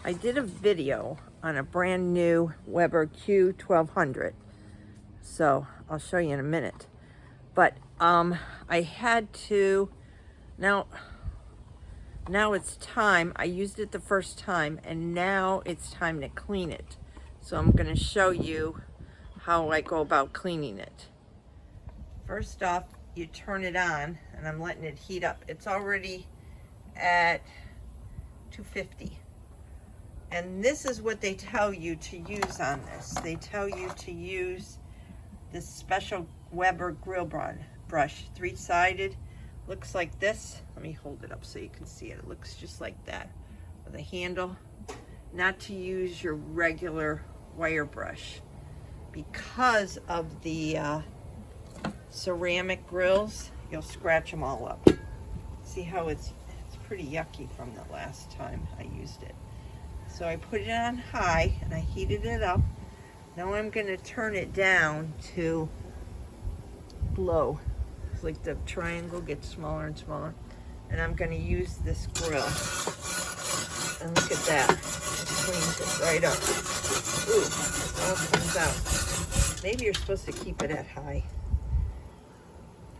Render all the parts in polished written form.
I did a video on a brand new Weber Q1200. So I'll show you in a minute. But I had to, now it's time. I used it the first time and now it's time to clean it. So I'm going to show you how I go about cleaning it. First off, you turn it on, and I'm letting it heat up. It's already at 250. And this is what they tell you to use on this. They tell you to use this special Weber grill brush, three-sided. Looks like this. Let me hold it up so you can see it. It looks just like that with a handle. Not to use your regular wire brush because of the ceramic grills. You'll scratch them all up. See how it's pretty yucky from the last time I used it. So I put it on high and I heated it up. Now I'm going to turn it down to low. It's like the triangle gets smaller and smaller. And I'm going to use this grill. And look at that. It cleans it right up. Ooh, it all comes out. Maybe you're supposed to keep it at high.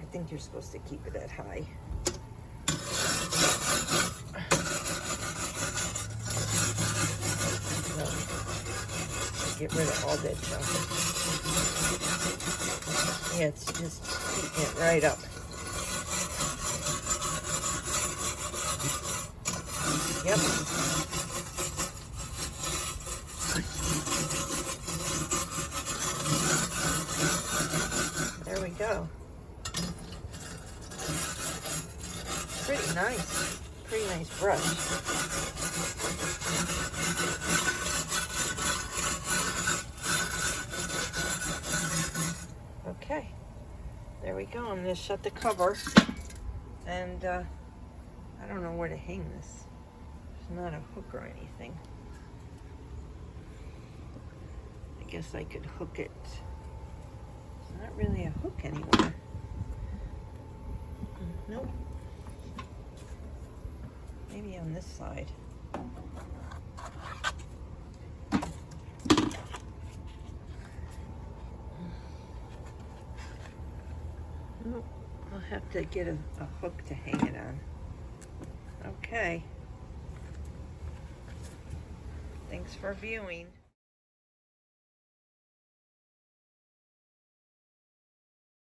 I think you're supposed to keep it at high. Get rid of all that junk. Yeah, it's just heating it right up. Yep. There we go. Pretty nice. Pretty nice brush. Okay, there we go. I'm going to shut the cover, and I don't know where to hang this. There's not a hook or anything. I guess I could hook it. It's not really a hook anywhere. Nope. Maybe on this side. Nope. I'll have to get a hook to hang it on. Okay. Thanks for viewing.